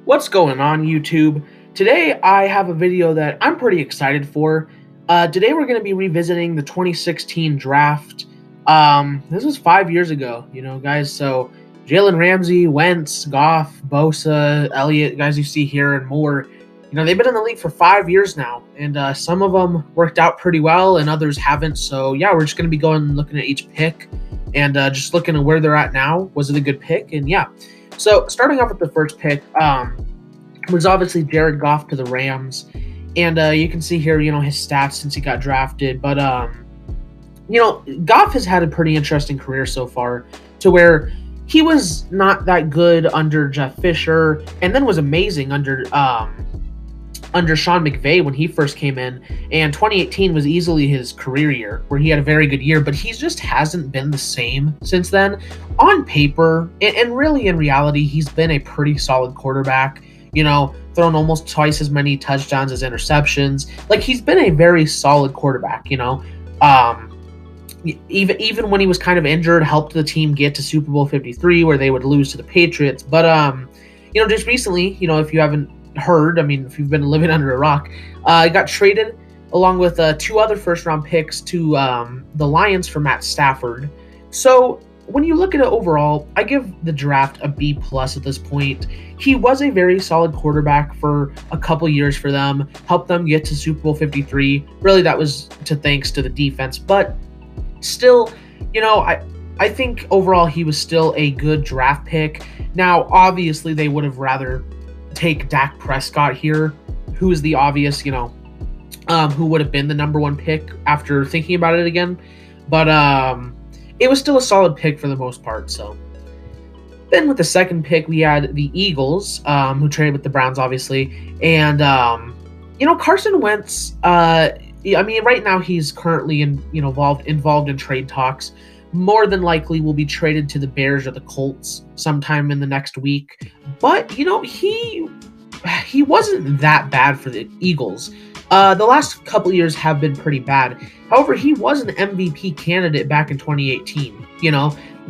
What's going on, YouTube? Today I have a video that I'm pretty excited for. Today we're going to be revisiting the 2016 draft. This was 5 years ago, guys. So Jalen Ramsey, Wentz, Goff, Bosa, Elliott, guys you see here, and more. They've been in the league for 5 years now, and some of them worked out pretty well, and others haven't. So yeah, we're just going to be looking at each pick, and just looking at where they're at now. Was it a good pick? And yeah. So starting off with the first pick, was obviously Jared Goff to the Rams, and you can see here, his stats since he got drafted. But Goff has had a pretty interesting career so far, to where he was not that good under Jeff Fisher, and then was amazing under Sean McVay when he first came in. And 2018 was easily his career year, where he had a very good year, but he just hasn't been the same since then. On paper, and really in reality, he's been a pretty solid quarterback. Thrown almost twice as many touchdowns as interceptions. Like, he's been a very solid quarterback. Even when he was kind of injured, helped the team get to Super Bowl 53, where they would lose to the Patriots. But just recently, if you haven't heard, if you've been living under a rock, he got traded along with two other first-round picks to the Lions for Matt Stafford. So when you look at it overall, I give the draft a B+ at this point. He was a very solid quarterback for a couple years for them, helped them get to Super Bowl 53. Really, that was thanks to the defense. But still, I think overall he was still a good draft pick. Now, obviously, they would have rather take Dak Prescott here, who is the obvious, who would have been the number one pick after thinking about it again. But it was still a solid pick for the most part. So then with the second pick, we had the Eagles, who traded with the Browns, obviously. And, Carson Wentz, right now he's currently involved in trade talks. More than likely will be traded to the Bears or the Colts sometime in the next week. But, he wasn't that bad for the Eagles. The last couple years have been pretty bad. However, he was an MVP candidate back in 2018,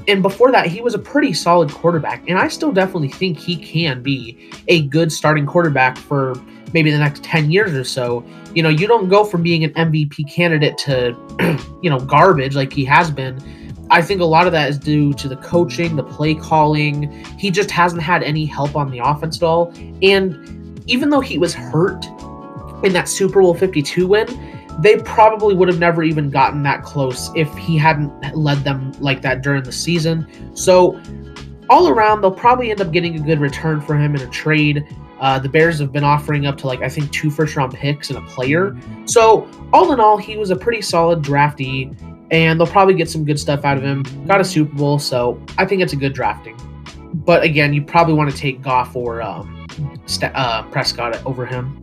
and before that, he was a pretty solid quarterback. And I still definitely think he can be a good starting quarterback for maybe the next 10 years or so. You don't go from being an MVP candidate to, garbage like he has been. I think a lot of that is due to the coaching, the play calling. He just hasn't had any help on the offense at all. And even though he was hurt in that Super Bowl 52 win, they probably would have never even gotten that close if he hadn't led them like that during the season. So all around, they'll probably end up getting a good return for him in a trade. The Bears have been offering up to 2 first-round picks and a player. So all in all, he was a pretty solid draftee, and they'll probably get some good stuff out of him. Got a Super Bowl, so I think it's a good drafting. But again, you probably want to take Goff or Prescott over him.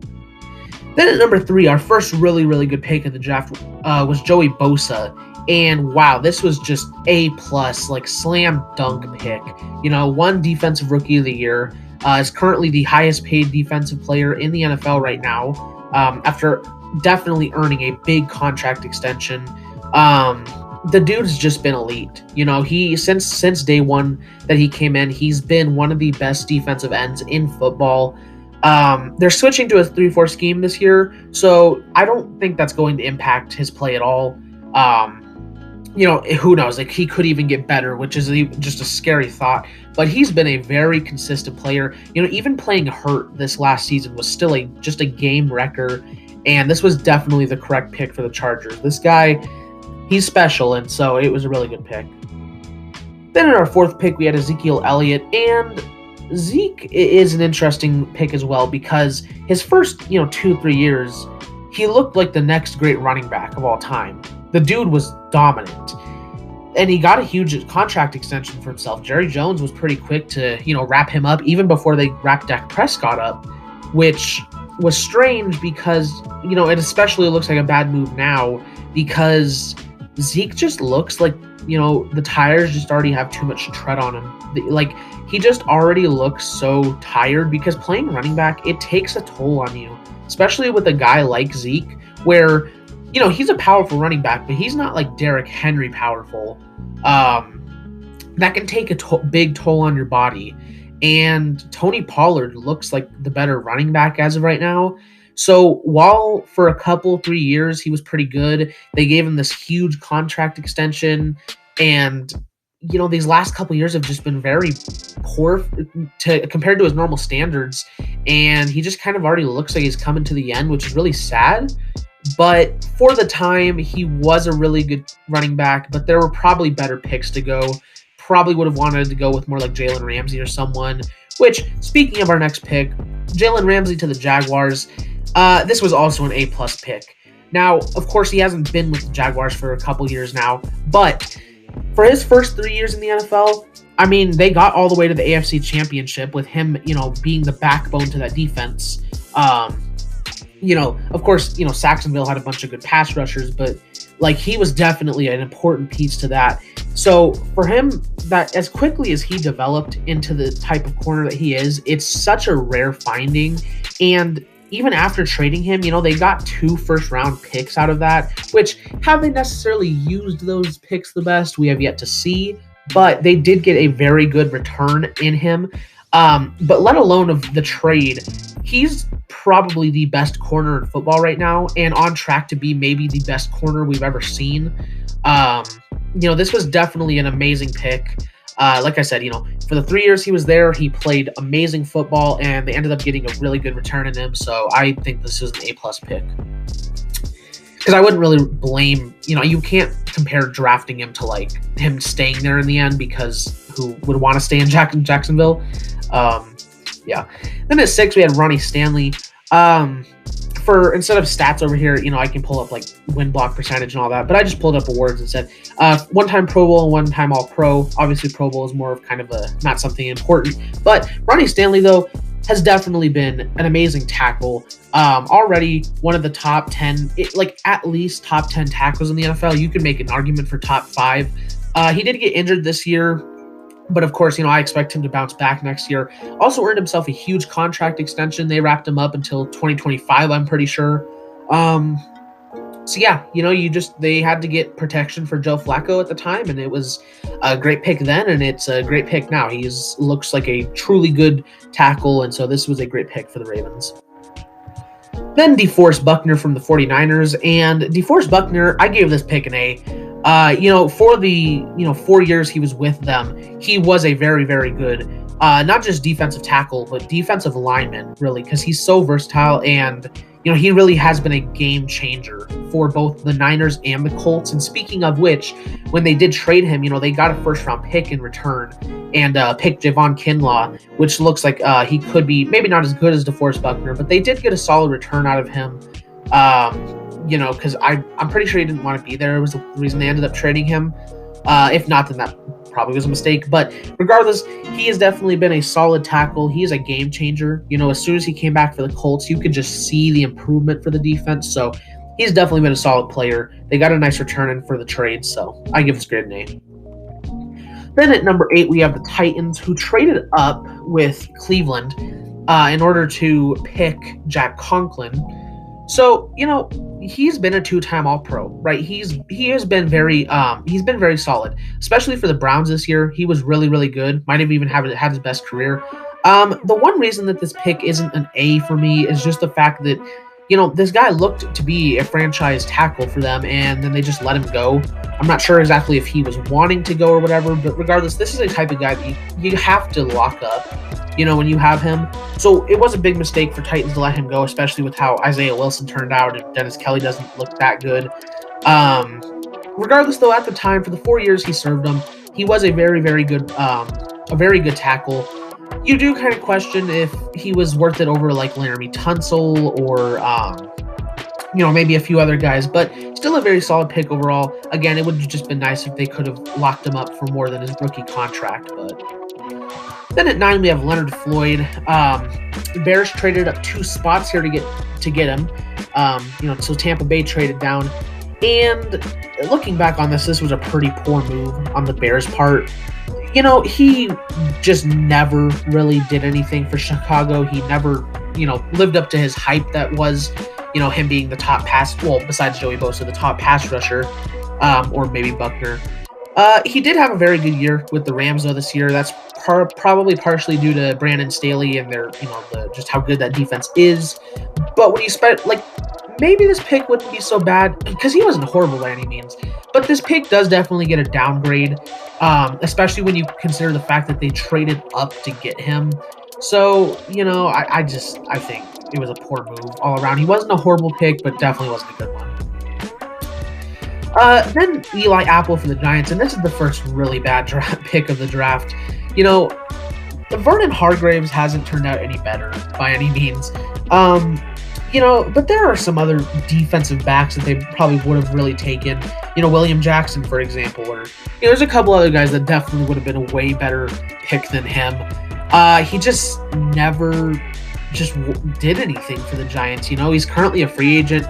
Then at number 3, our first really, really good pick in the draft was Joey Bosa. And wow, this was just A+, slam dunk pick. One defensive rookie of the year. Is currently the highest paid defensive player in the NFL right now, after definitely earning a big contract extension. The dude's just been elite. He since day one that he came in, he's been one of the best defensive ends in football. They're switching to a 3-4 scheme this year, so I don't think that's going to impact his play at all. Who knows? He could even get better, which is just a scary thought. But he's been a very consistent player. Even playing hurt this last season was still just a game wrecker, and this was definitely the correct pick for the Chargers. This guy, he's special, and so it was a really good pick. Then in our fourth pick, we had Ezekiel Elliott, and Zeke is an interesting pick as well, because his first 2-3 years, he looked like the next great running back of all time. The dude was dominant, and he got a huge contract extension for himself. Jerry Jones was pretty quick to wrap him up, even before they wrapped Dak Prescott up, which was strange because it especially looks like a bad move now, because Zeke just looks like the tires just already have too much tread on him. He just already looks so tired, because playing running back, it takes a toll on you, especially with a guy like Zeke, where he's a powerful running back, but he's not like Derrick Henry powerful. that can take a big toll on your body. And Tony Pollard looks like the better running back as of right now. So while for a couple, 3 years, he was pretty good, they gave him this huge contract extension. And, these last couple years have just been very poor compared to his normal standards. And he just kind of already looks like he's coming to the end, which is really sad. But for the time, he was a really good running back, but there were probably better picks to go. Probably would have wanted to go with more like Jalen Ramsey or someone, which, speaking of our next pick, Jalen Ramsey to the Jaguars, this was also an A-plus pick. Now, of course, he hasn't been with the Jaguars for a couple years now, but for his first 3 years in the NFL, I mean, they got all the way to the AFC Championship with him, being the backbone to that defense. Of course, Saxonville had a bunch of good pass rushers, but he was definitely an important piece to that. So for him, that as quickly as he developed into the type of corner that he is, it's such a rare finding. And even after trading him, they got 2 first-round picks out of that, which have they necessarily used those picks the best? We have yet to see, but they did get a very good return in him. But let alone of the trade, he's probably the best corner in football right now and on track to be maybe the best corner we've ever seen. This was definitely an amazing pick. Like I said, for the 3 years he was there, he played amazing football and they ended up getting a really good return in him. So I think this is an A-plus pick. Because I wouldn't really blame, you can't compare drafting him to him staying there in the end, because who would want to stay in Jacksonville? Yeah. Then at 6, we had Ronnie Stanley. For instead of stats over here, I can pull up win block percentage and all that, but I just pulled up awards and said one-time Pro Bowl and one-time All-Pro. Obviously, Pro Bowl is more of kind of not something important, but Ronnie Stanley, though, has definitely been an amazing tackle. Already one of the top 10, at least top 10 tackles in the NFL. You could make an argument for top 5. He did get injured this year, but of course, I expect him to bounce back next year. Also earned himself a huge contract extension. They wrapped him up until 2025, I'm pretty sure. So yeah, they had to get protection for Joe Flacco at the time, and it was a great pick then, and it's a great pick now. He looks like a truly good tackle, and so this was a great pick for the Ravens. Then DeForest Buckner from the 49ers, and DeForest Buckner, I gave this pick an A. For the 4 years he was with them, he was a very, very good, not just defensive tackle, but defensive lineman, really, because he's so versatile, and he really has been a game changer for both the Niners and the Colts. And speaking of which, when they did trade him, they got a first-round pick in return and picked Javon Kinlaw, which looks like he could be maybe not as good as DeForest Buckner, but they did get a solid return out of him. Because I'm pretty sure he didn't want to be there. It was the reason they ended up trading him. If not, then that probably was a mistake. But regardless, he has definitely been a solid tackle. He is a game changer. As soon as he came back for the Colts, you could just see the improvement for the defense. So he's definitely been a solid player. They got a nice return in for the trade, so I give this grade an A. Then at number 8, we have the Titans, who traded up with Cleveland in order to pick Jack Conklin. So, he's been a 2-time All-Pro, right? He has been he's been very solid, especially for the Browns this year. He was really, really good. Might have even had his best career. The one reason that this pick isn't an A for me is just the fact that, this guy looked to be a franchise tackle for them, and then they just let him go. I'm not sure exactly if he was wanting to go or whatever, but regardless, this is a type of guy that you have to lock up, when you have him. So it was a big mistake for Titans to let him go, especially with how Isaiah Wilson turned out and Dennis Kelly doesn't look that good. Regardless, though, at the time, for the 4 years he served them, he was a very, very good tackle. You do kind of question if he was worth it over Laramie Tunsil or maybe a few other guys, but still a very solid pick overall. Again, it would have just been nice if they could have locked him up for more than his rookie contract. But then at 9, we have Leonard Floyd. The Bears traded up 2 spots here to get him. So Tampa Bay traded down. And looking back on this was a pretty poor move on the Bears' part. He just never really did anything for Chicago. He never, lived up to his hype that was, him being the top besides Joey Bosa, the top pass rusher, or maybe Buckner. He did have a very good year with the Rams though this year. That's probably partially due to Brandon Staley and their, just how good that defense is. But when you spend like, maybe this pick wouldn't be so bad because he wasn't horrible by any means. But this pick does definitely get a downgrade, especially when you consider the fact that they traded up to get him. So I think it was a poor move all around. He wasn't a horrible pick, but definitely wasn't a good one. Then Eli Apple for the Giants, and this is the first really bad pick of the draft. Vernon Hargreaves hasn't turned out any better by any means. But there are some other defensive backs that they probably would have really taken. William Jackson, for example, or there's a couple other guys that definitely would have been a way better pick than him. He just never did anything for the Giants. He's currently a free agent.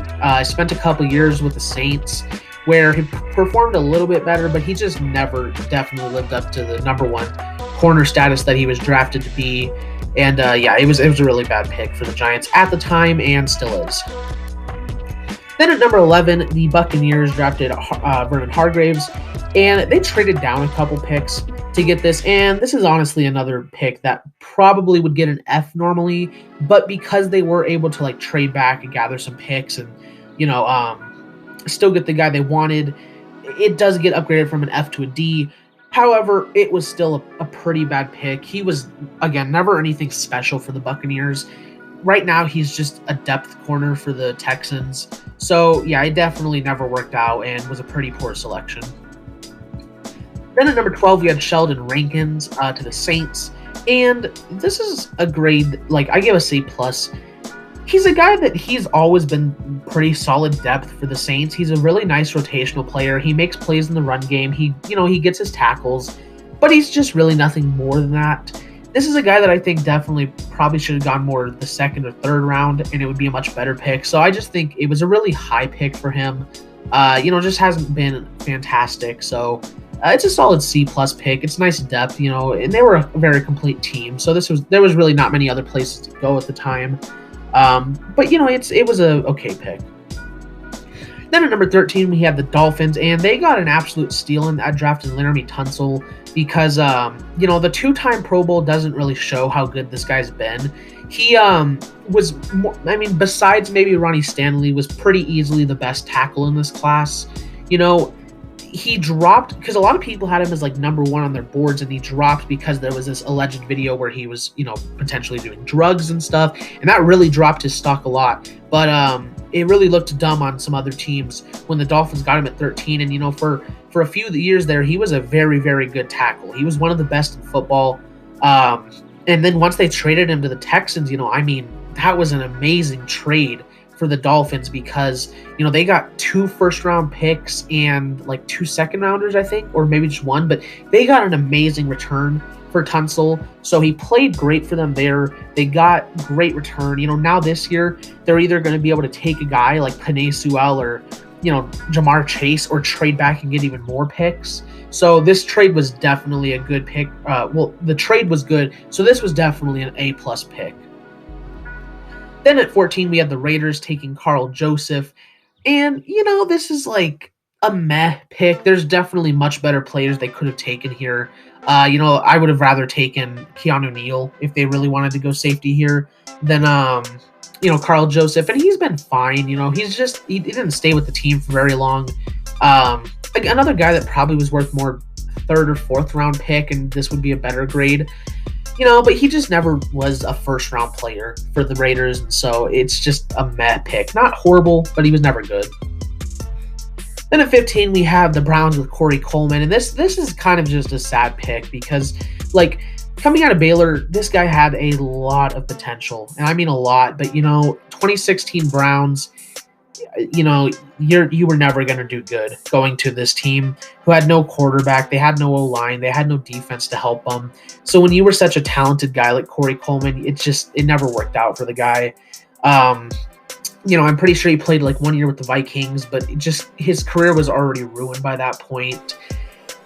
Spent a couple years with the Saints, where he performed a little bit better, but he just never definitely lived up to the number one corner status that he was drafted to be. And it was a really bad pick for the Giants at the time and still is. Then at number 11, the Buccaneers drafted Vernon Hargreaves, and they traded down a couple picks to get this. And this is honestly another pick that probably would get an F normally, but because they were able to trade back and gather some picks and still get the guy they wanted, it does get upgraded from an F to a D. However, it was still a pretty bad pick. He was, again, never anything special for the Buccaneers. Right now, he's just a depth corner for the Texans. So, yeah, it definitely never worked out and was a pretty poor selection. Then at number 12, we had Sheldon Rankins to the Saints. And this is a grade, I give a C+. He's a guy that he's always been pretty solid depth for the Saints. He's a really nice rotational player. He makes plays in the run game. He gets his tackles, but he's just really nothing more than that. This is a guy that I think definitely probably should have gone more the second or third round, and it would be a much better pick. So I just think it was a really high pick for him. Just hasn't been fantastic. So it's a solid C+ pick. It's nice depth, and they were a very complete team. So there was really not many other places to go at the time. But it was a okay pick. Then at number 13, we had the Dolphins, and they got an absolute steal in that draft in Laremy Tunsil because, the two-time Pro Bowl doesn't really show how good this guy's been. He was more, besides maybe Ronnie Stanley, was pretty easily the best tackle in this class. He dropped because a lot of people had him as number one on their boards, and he dropped because there was this alleged video where he was, potentially doing drugs and stuff, and that really dropped his stock a lot. But it really looked dumb on some other teams when the Dolphins got him at 13. And for a few years there, he was a very, very good tackle. He was one of the best in football. And then once they traded him to the Texans, that was an amazing trade for the Dolphins because, they got 2 first-round picks and 2 second-rounders, I think, or maybe just 1, but they got an amazing return for Tunsil. So he played great for them there. They got great return. Now this year, they're either going to be able to take a guy like Penei Sewell or, Jamar Chase or trade back and get even more picks. So this trade was definitely a good pick. The trade was good, so this was definitely an A+ pick. Then at 14, we had the Raiders taking Carl Joseph. And, this is a meh pick. There's definitely much better players they could have taken here. I would have rather taken Keanu Neal if they really wanted to go safety here than, Carl Joseph. And he's been fine. He didn't stay with the team for very long. Another guy that probably was worth more 3rd or 4th round pick, and this would be a better grade. But he just never was a first-round player for the Raiders, and so it's just a meh pick. Not horrible, but he was never good. Then at 15, we have the Browns with Corey Coleman, and this is kind of just a sad pick because, coming out of Baylor, this guy had a lot of potential, and I mean a lot, but, 2016 Browns, you were never going to do good going to this team who had no quarterback. They had no O-line. They had no defense to help them. So when you were such a talented guy like Corey Coleman, it never worked out for the guy. I'm pretty sure he played 1 year with the Vikings, but his career was already ruined by that point.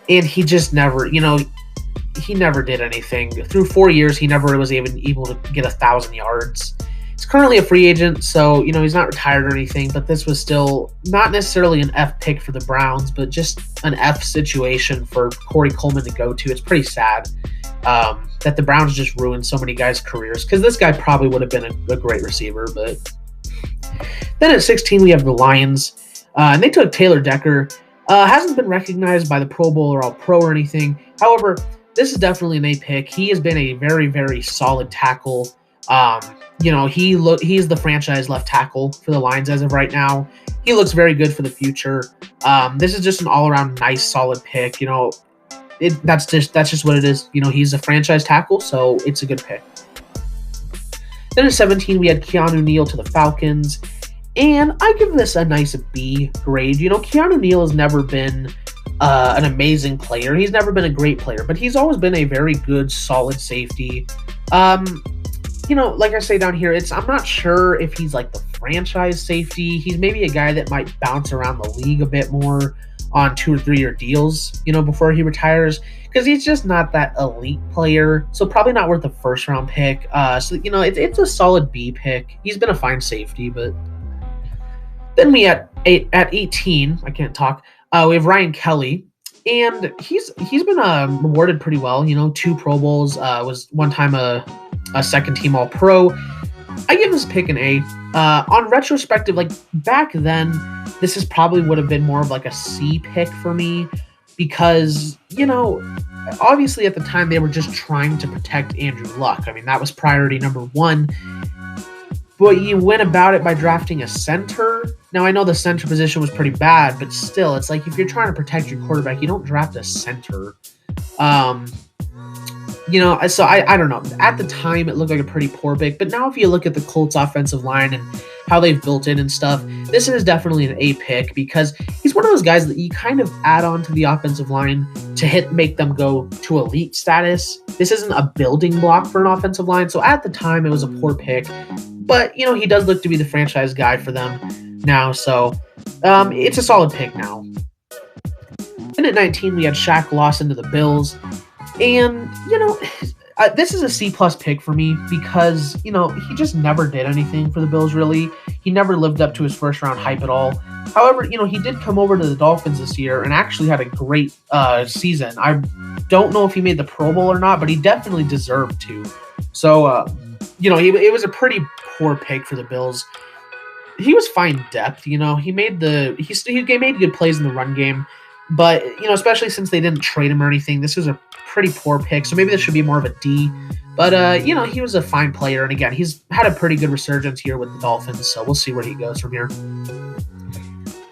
And he just never, he never did anything. Through 4 years, he never was even able to get 1,000 yards. He's currently a free agent, so he's not retired or anything. But this was still not necessarily an F pick for the Browns, but just an F situation for Corey Coleman to go to. It's pretty sad that the Browns just ruined so many guys' careers, because this guy probably would have been a great receiver. But then at 16, we have the Lions, and they took Taylor Decker. Hasn't been recognized by the Pro Bowl or All-Pro or anything. However, this is definitely an A pick. He has been a very, very solid tackle. He's the franchise left tackle for the Lions as of right now. He looks very good for the future. This is just an all-around nice, solid pick. That's just what it is. He's a franchise tackle, so it's a good pick. Then at 17, we had Keanu Neal to the Falcons, and I give this a nice B grade. Keanu Neal has never been an amazing player. He's never been a great player, but he's always been a very good, solid safety. Like I say down here, I'm not sure if he's like the franchise safety. He's maybe a guy that might bounce around the league a bit more on 2 or 3 year deals, before he retires, because he's just not that elite player. So probably not worth a first round pick. It's a solid B pick. He's been a fine safety, but then we at 18, I can't talk. We have Ryan Kelly. And he's been rewarded pretty well. 2 Pro Bowls, was one time a second team All-Pro. I give this pick an A. On retrospective, like back then, this is probably would have been more of like a C pick for me, because obviously at the time they were just trying to protect Andrew Luck. I mean, that was priority number 1. But you went about it by drafting a center. Now, I know the center position was pretty bad, but still, it's like if you're trying to protect your quarterback, you don't draft a center. So I don't know. At the time, it looked like a pretty poor pick. But now if you look at the Colts offensive line and how they've built it and stuff, this is definitely an A pick, because he's one of those guys that you kind of add on to the offensive line to make them go to elite status. This isn't a building block for an offensive line. So at the time, it was a poor pick. But, he does look to be the franchise guy for them now. So it's a solid pick now. And at 19, we had Shaq Lawson to the Bills. And, this is a C-plus pick for me, because, he just never did anything for the Bills, really. He never lived up to his first-round hype at all. However, he did come over to the Dolphins this year and actually had a great season. I don't know if he made the Pro Bowl or not, but he definitely deserved to. So, it was a pretty poor pick for the Bills. He was fine depth, he made good plays in the run game, but especially since they didn't trade him or anything, this was a pretty poor pick. So maybe this should be more of a D. But he was a fine player, and again, he's had a pretty good resurgence here with the Dolphins. So we'll see where he goes from here.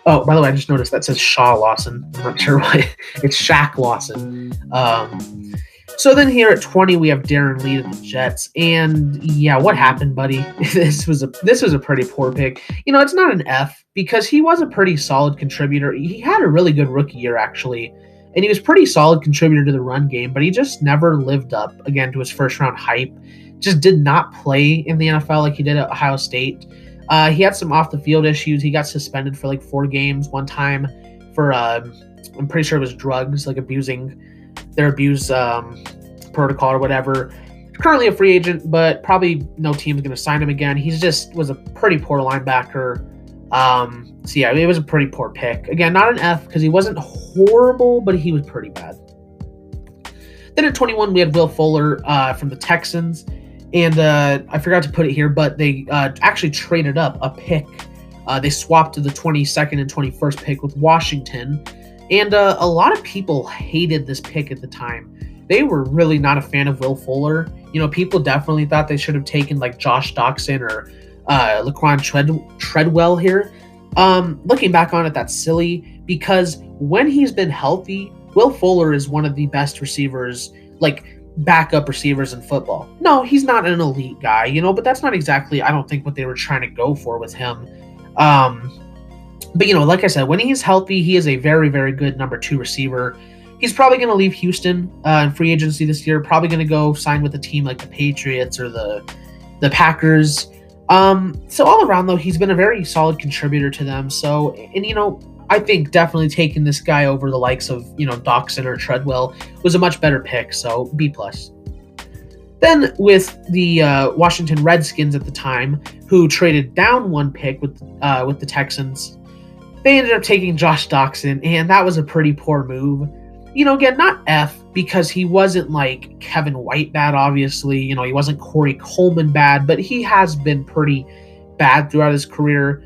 Oh, by the way, I just noticed that says Shaw Lawson. I'm not sure why. It's Shaq Lawson. So then here at 20, we have Darren Lee to the Jets. And yeah, what happened, buddy? This was a pretty poor pick. It's not an F, because he was a pretty solid contributor. He had a really good rookie year, actually. And he was pretty solid contributor to the run game, but he just never lived up, again, to his first-round hype. Just did not play in the NFL like he did at Ohio State. He had some off-the-field issues. He got suspended for like 4 games one time for, I'm pretty sure it was drugs, like abusing their abuse protocol or whatever. Currently a free agent, but probably no team's going to sign him again. He just was a pretty poor linebacker. So yeah, it was a pretty poor pick. Again, not an F, because he wasn't horrible, but he was pretty bad. Then at 21, we had Will Fuller from the Texans. And I forgot to put it here, but they actually traded up a pick. They swapped to the 22nd and 21st pick with Washington. And a lot of people hated this pick at the time. They were really not a fan of Will Fuller. People definitely thought they should have taken like Josh Doctson or Laquan Treadwell here. Looking back on it, that's silly, because when he's been healthy, Will Fuller is one of the best receivers, like backup receivers in football. No, he's not an elite guy, but that's not exactly, I don't think, what they were trying to go for with him. But like I said, when he's healthy, he is a very, very good number 2 receiver. He's probably going to leave Houston in free agency this year, probably going to go sign with a team like the Patriots or the Packers. So all around, though, he's been a very solid contributor to them. So, and I think definitely taking this guy over the likes of Doctson or Treadwell was a much better pick. So B+. Then with the Washington Redskins at the time, who traded down one pick with the Texans, they ended up taking Josh Doctson, and that was a pretty poor move. Again, not F, because he wasn't like Kevin White bad, obviously. He wasn't Corey Coleman bad, but he has been pretty bad throughout his career.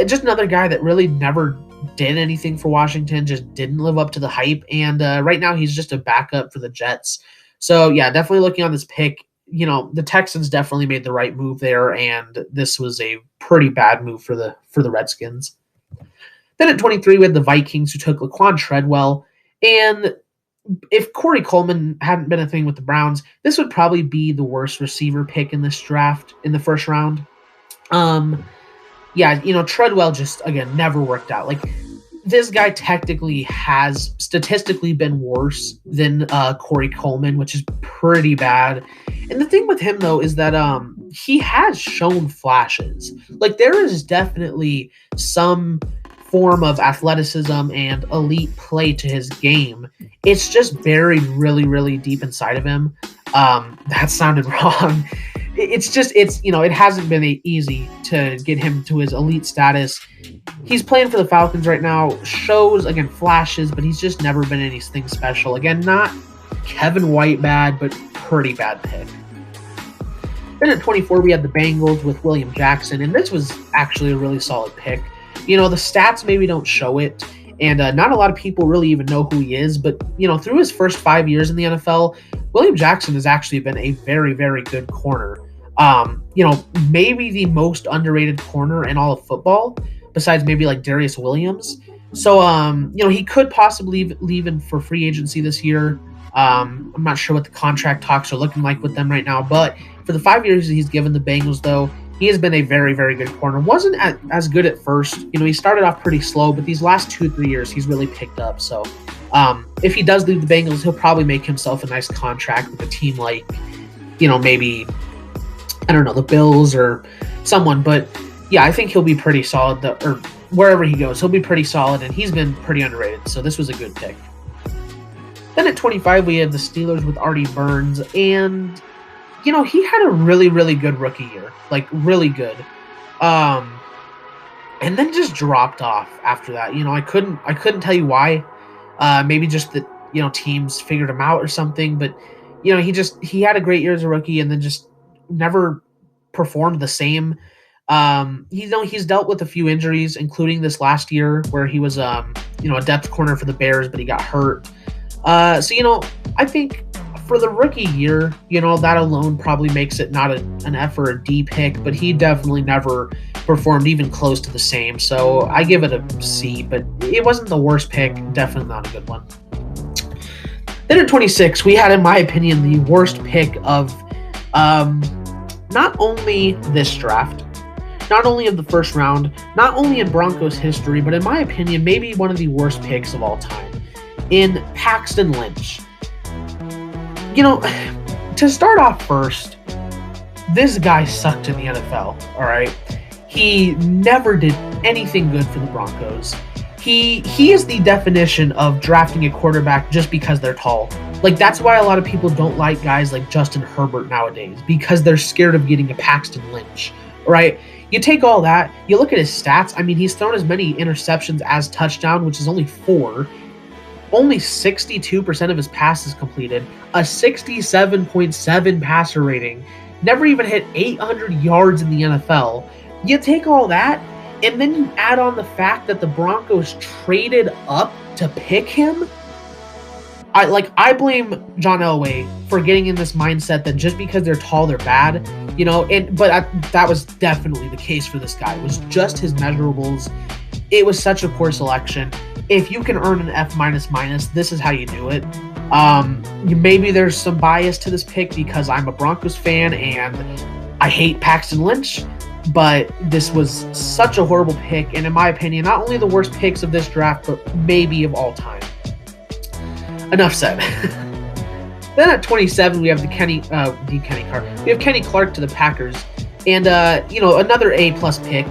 Just another guy that really never did anything for Washington, just didn't live up to the hype, and right now he's just a backup for the Jets. So yeah, definitely looking on this pick, the Texans definitely made the right move there, and this was a pretty bad move for the Redskins. Then at 23, we had the Vikings, who took Laquan Treadwell, and if Corey Coleman hadn't been a thing with the Browns, this would probably be the worst receiver pick in this draft in the first round. Treadwell just, again, never worked out. Like, this guy technically has statistically been worse than Corey Coleman, which is pretty bad. And the thing with him, though, is that he has shown flashes. Like, there is definitely some form of athleticism and elite play to his game. It's just buried really, really deep inside of him. That sounded wrong. It hasn't been easy to get him to his elite status. He's playing for the Falcons right now, shows, again, flashes, but he's just never been anything special. Again, not Kevin White bad, but pretty bad pick. Then at 24, we had the Bengals with William Jackson, and this was actually a really solid pick. The stats maybe don't show it, and not a lot of people really even know who he is, but, through his first 5 years in the NFL, William Jackson has actually been a very, very good corner. Maybe the most underrated corner in all of football, besides maybe like Darius Williams. So, he could possibly leave in for free agency this year. I'm not sure what the contract talks are looking like with them right now, but for the 5 years he's given the Bengals, though, he has been a very, very good corner. Wasn't as good at first. He started off pretty slow, but these last 2-3 years, he's really picked up. So if he does leave the Bengals, he'll probably make himself a nice contract with a team like, maybe, I don't know, the Bills or someone. But yeah, I think he'll be pretty solid, or wherever he goes, he'll be pretty solid, and he's been pretty underrated. So this was a good pick. Then at 25, we have the Steelers with Artie Burns, and he had a really, really good rookie year, like really good. And then just dropped off after that. I couldn't tell you why. Maybe just that, teams figured him out or something, but he had a great year as a rookie and then just never performed the same. He's dealt with a few injuries, including this last year where he was a depth corner for the Bears, but he got hurt. I think for the rookie year, that alone probably makes it not an F or a D pick, but he definitely never performed even close to the same. So I give it a C, but it wasn't the worst pick. Definitely not a good one. Then at 26, we had, in my opinion, the worst pick of not only this draft, not only of the first round, not only in Broncos history, but in my opinion, maybe one of the worst picks of all time, in Paxton Lynch. To start off first, this guy sucked in the NFL, all right? He never did anything good for the Broncos. He is the definition of drafting a quarterback just because they're tall. Like, that's why a lot of people don't like guys like Justin Herbert nowadays, because they're scared of getting a Paxton Lynch, right? You take all that, you look at his stats. I mean, he's thrown as many interceptions as touchdown, which is only 4. Only 62% of his passes completed, a 67.7 passer rating, never even hit 800 yards in the NFL. You take all that, and then you add on the fact that the Broncos traded up to pick him. I blame John Elway for getting in this mindset that just because they're tall, they're bad, that was definitely the case for this guy. It was just his measurables. It was such a poor selection. If you can earn an F-, this is how you do it. Maybe there's some bias to this pick because I'm a Broncos fan and I hate Paxton Lynch, but this was such a horrible pick, and in my opinion, not only the worst picks of this draft, but maybe of all time. Enough said. Then at 27, we have Kenny Clark. We have Kenny Clark to the Packers, and another A+ pick.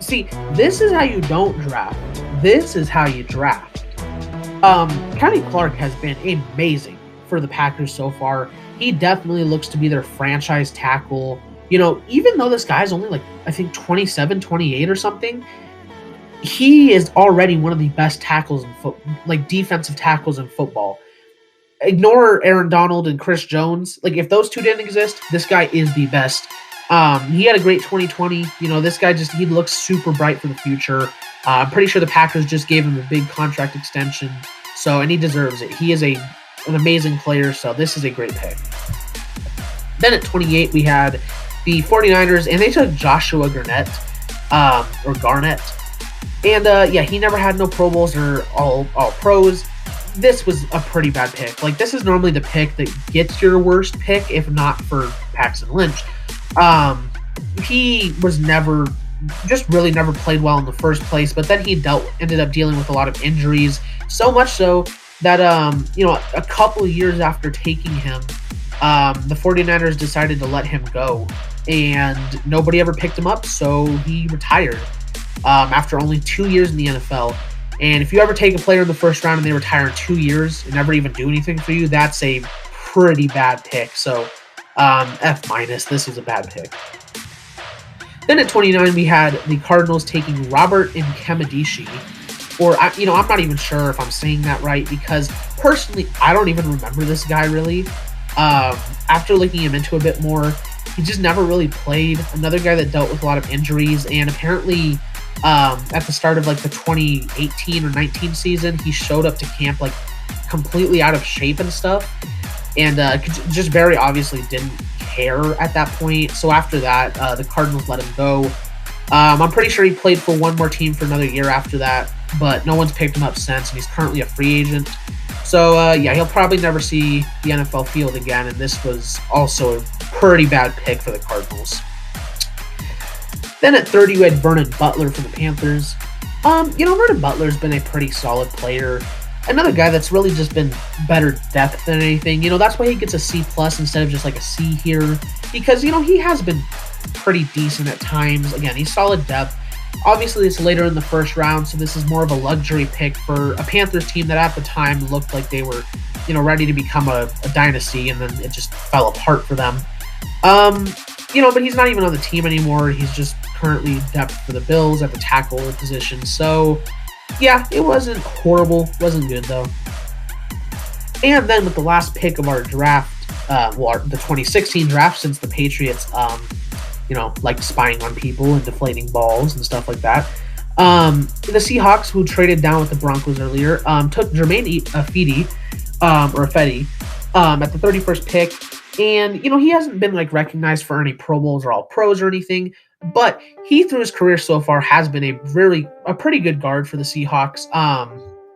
See, this is how you don't draft. This is how you draft. Kenny Clark has been amazing for the Packers so far. He definitely looks to be their franchise tackle. You know, even though this guy's only like, I think 27, 28 or something, he is already one of the best tackles in like defensive tackles in football. Ignore Aaron Donald and Chris Jones. Like, if those two didn't exist, this guy is the best. He had a great 2020. You know, this guy he looks super bright for the future. I'm pretty sure the Packers just gave him a big contract extension. So, and he deserves it. He is an amazing player. So this is a great pick. Then at 28, we had the 49ers, and they took Joshua Garnett. And yeah, he never had no Pro Bowls or all pros. This was a pretty bad pick. Like, this is normally the pick that gets your worst pick, if not for Paxton Lynch. He was really never played well in the first place, but then he ended up dealing with a lot of injuries, so much so that, you know, a couple of years after taking him, the 49ers decided to let him go, and nobody ever picked him up, so he retired after only 2 years in the NFL. And if you ever take a player in the first round and they retire in 2 years and never even do anything for you, that's a pretty bad pick. So F-, this is a bad pick. Then at 29, we had the Cardinals taking Robert Nkemdiche, or, you know, I'm not even sure if I'm saying that right, because personally, I don't even remember this guy really. After looking him into a bit more, he just never really played. Another guy that dealt with a lot of injuries, and apparently at the start of like the 2018 or 19 season, he showed up to camp like completely out of shape and stuff, and just very obviously didn't care at that point. So after that, the Cardinals let him go. I'm pretty sure he played for one more team for another year after that, but no one's picked him up since, and he's currently a free agent. So yeah, he'll probably never see the NFL field again, and this was also a pretty bad pick for the Cardinals. Then at 30, we had Vernon Butler for the Panthers. You know, Vernon Butler's been a pretty solid player. Another guy that's really just been better depth than anything. You know, that's why he gets a C+ instead of just like a C here. Because, you know, he has been pretty decent at times. Again, he's solid depth. Obviously, it's later in the first round, so this is more of a luxury pick for a Panthers team that at the time looked like they were, you know, ready to become a dynasty, and then it just fell apart for them. You know, but he's not even on the team anymore. He's just currently depth for the Bills at the tackle position. So, yeah, it wasn't horrible. Wasn't good, though. And then with the last pick of our draft, the 2016 draft, since the Patriots, you know, like spying on people and deflating balls and stuff like that, the Seahawks, who traded down with the Broncos earlier, took Jermaine Ifedi at the 31st pick. And, you know, he hasn't been like recognized for any Pro Bowls or all pros or anything, but he through his career so far has been a pretty good guard for the Seahawks.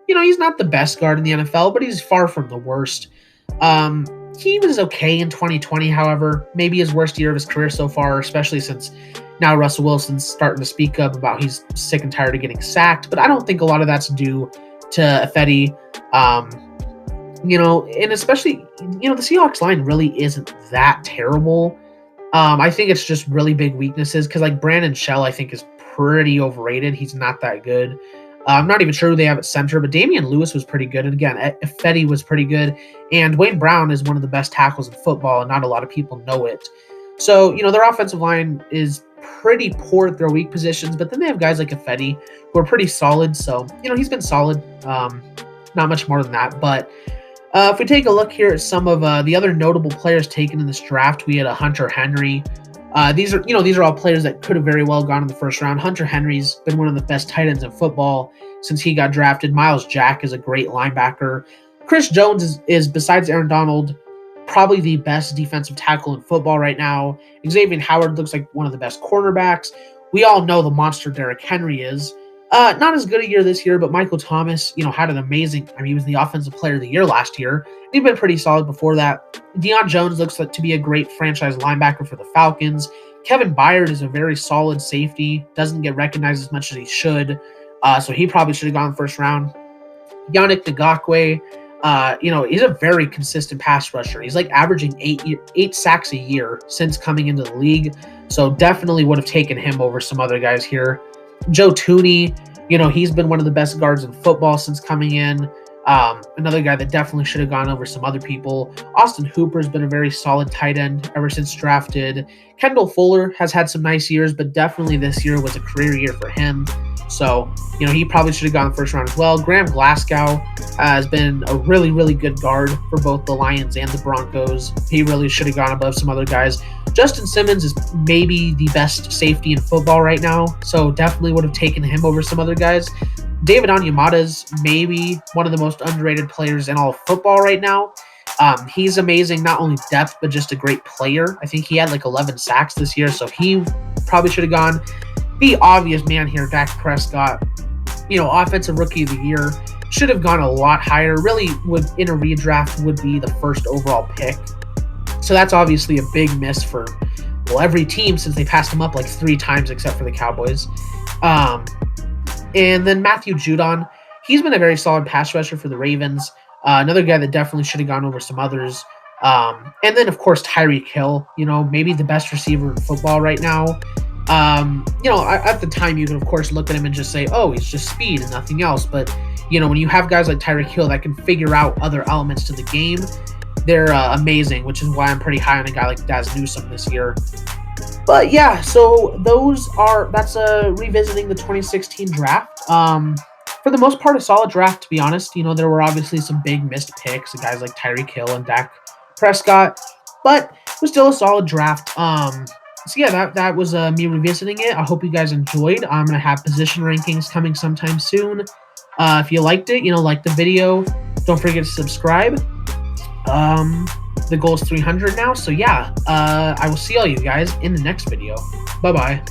You know, he's not the best guard in the NFL, but he's far from the worst. He was okay in 2020, however, maybe his worst year of his career so far, especially since now Russell Wilson's starting to speak up about he's sick and tired of getting sacked, but I don't think a lot of that's due to Ifedi. You know, and especially, you know, the Seahawks line really isn't that terrible. I think it's just really big weaknesses, because like Brandon Shell, I think, is pretty overrated. He's not that good. I'm not even sure who they have at center, but Damian Lewis was pretty good. And again, Ifedi was pretty good. And Wayne Brown is one of the best tackles in football, and not a lot of people know it. So, you know, their offensive line is pretty poor at their weak positions, but then they have guys like Ifedi who are pretty solid. So, you know, he's been solid. Not much more than that. But if we take a look here at some of the other notable players taken in this draft, we had a Hunter Henry. These are all players that could have very well gone in the first round. Hunter Henry's been one of the best tight ends in football since he got drafted. Miles Jack is a great linebacker. Chris Jones is besides Aaron Donald, probably the best defensive tackle in football right now. Xavier Howard looks like one of the best cornerbacks. We all know the monster Derrick Henry is. Not as good a year this year, but Michael Thomas, you know, had an amazing, he was the offensive player of the year last year. He'd been pretty solid before that. Deion Jones looks like to be a great franchise linebacker for the Falcons. Kevin Byard is a very solid safety, doesn't get recognized as much as he should. So he probably should have gone first round. Yannick Ngakoue, you know, he's a very consistent pass rusher. He's like averaging eight sacks a year since coming into the league. So definitely would have taken him over some other guys here. Joe Thuney, you know, he's been one of the best guards in football since coming in. Another guy that definitely should have gone over some other people. Austin Hooper has been a very solid tight end ever since drafted. Kendall Fuller has had some nice years, but definitely this year was a career year for him. So, he probably should have gone the first round as well. Graham Glasgow has been a really, really good guard for both the Lions and the Broncos. He really should have gone above some other guys. Justin Simmons is maybe the best safety in football right now, so definitely would have taken him over some other guys. David Onyemata is maybe one of the most underrated players in all of football right now. He's amazing, not only depth, but just a great player. I think he had like 11 sacks this year, so he probably should have gone. The obvious man here, Dak Prescott, offensive rookie of the year, should have gone a lot higher. Really, in a redraft, would be the first overall pick. So that's obviously a big miss for, every team, since they passed him up like 3 times except for the Cowboys. And then Matthew Judon, he's been a very solid pass rusher for the Ravens. Another guy that definitely should have gone over some others. And then, of course, Tyreek Hill, maybe the best receiver in football right now. At the time, you can, of course, look at him and just say, oh, he's just speed and nothing else. But, when you have guys like Tyreek Hill that can figure out other elements to the game, they're amazing, which is why I'm pretty high on a guy like Daz Newsome this year. But yeah, so that's revisiting the 2016 draft. For the most part, a solid draft, to be honest. There were obviously some big missed picks, guys like Tyreek Hill and Dak Prescott, but it was still a solid draft. So yeah, that was me revisiting it. I hope you guys enjoyed. I'm gonna have position rankings coming sometime soon. If you liked it, like the video, don't forget to subscribe. The goal is 300 now, so yeah, I will see all you guys in the next video. Bye-bye.